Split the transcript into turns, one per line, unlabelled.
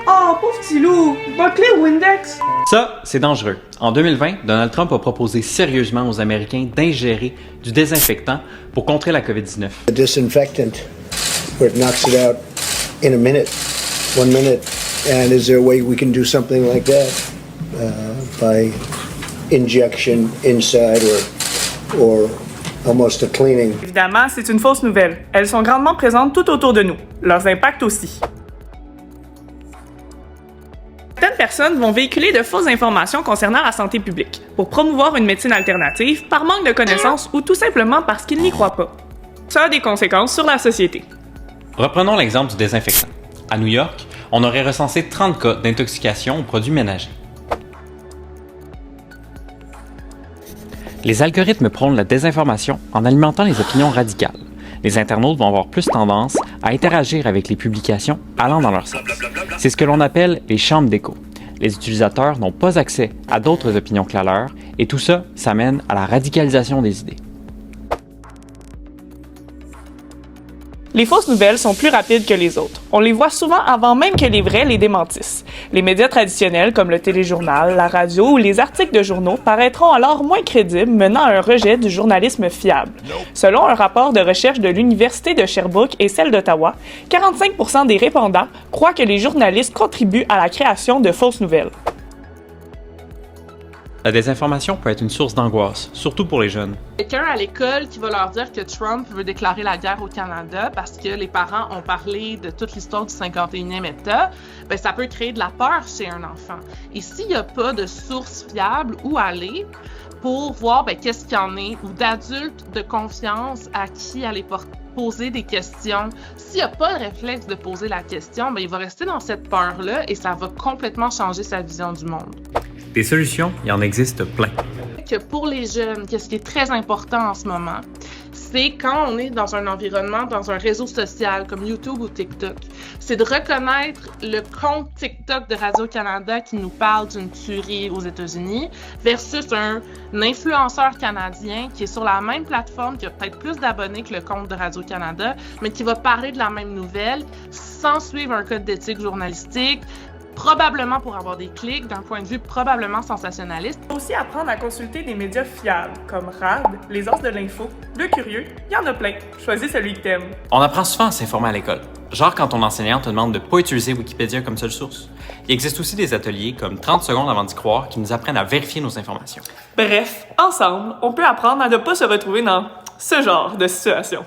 Oh, pauvre petit loup! Va clé au Windex!
Ça, c'est dangereux. En 2020, Donald Trump a proposé sérieusement aux Américains d'ingérer du désinfectant pour contrer la COVID-19.
A disinfectant where it knocks it out in a minute, 1 minute. And is there a way we can do something like that by injection inside or almost a cleaning?
Évidemment, c'est une fausse nouvelle. Elles sont grandement présentes tout autour de nous. Leurs impacts aussi. Certaines personnes vont véhiculer de fausses informations concernant la santé publique pour promouvoir une médecine alternative par manque de connaissances ou tout simplement parce qu'ils n'y croient pas. Ça a des conséquences sur la société.
Reprenons l'exemple du désinfectant. À New York, on aurait recensé 30 cas d'intoxication aux produits ménagers. Les algorithmes prônent la désinformation en alimentant les opinions radicales. Les internautes vont avoir plus tendance à interagir avec les publications allant dans leur sens. C'est ce que l'on appelle les chambres d'écho. Les utilisateurs n'ont pas accès à d'autres opinions que la leur et tout ça, ça mène à la radicalisation des idées.
Les fausses nouvelles sont plus rapides que les autres. On les voit souvent avant même que les vraies les démentissent. Les médias traditionnels comme le téléjournal, la radio ou les articles de journaux paraîtront alors moins crédibles, menant à un rejet du journalisme fiable. Selon un rapport de recherche de l'Université de Sherbrooke et celle d'Ottawa, 45% des répondants croient que les journalistes contribuent à la création de fausses nouvelles.
La désinformation peut être une source d'angoisse, surtout pour les jeunes.
Quelqu'un à l'école qui va leur dire que Trump veut déclarer la guerre au Canada parce que les parents ont parlé de toute l'histoire du 51e État, ben ça peut créer de la peur chez un enfant. Et s'il n'y a pas de source fiable où aller pour voir qu'est-ce qu'il y en est, ou d'adultes de confiance à qui aller poser des questions, s'il n'y a pas le réflexe de poser la question, ben il va rester dans cette peur-là et ça va complètement changer sa vision du monde.
Des solutions, il y en existe plein.
Que pour les jeunes, qu'est-ce qui est très important en ce moment, c'est quand on est dans un environnement, dans un réseau social comme YouTube ou TikTok, c'est de reconnaître le compte TikTok de Radio-Canada qui nous parle d'une tuerie aux États-Unis versus un influenceur canadien qui est sur la même plateforme, qui a peut-être plus d'abonnés que le compte de Radio-Canada, mais qui va parler de la même nouvelle sans suivre un code d'éthique journalistique, probablement pour avoir des clics, d'un point de vue probablement sensationnaliste.
Il faut aussi apprendre à consulter des médias fiables, comme RAD, Les As de l'Info, Le Curieux, il y en a plein. Choisis celui que t'aimes.
On apprend souvent à s'informer à l'école. Genre quand ton enseignant te demande de ne pas utiliser Wikipédia comme seule source. Il existe aussi des ateliers comme 30 secondes avant d'y croire qui nous apprennent à vérifier nos informations.
Bref, ensemble, on peut apprendre à ne pas se retrouver dans ce genre de situation.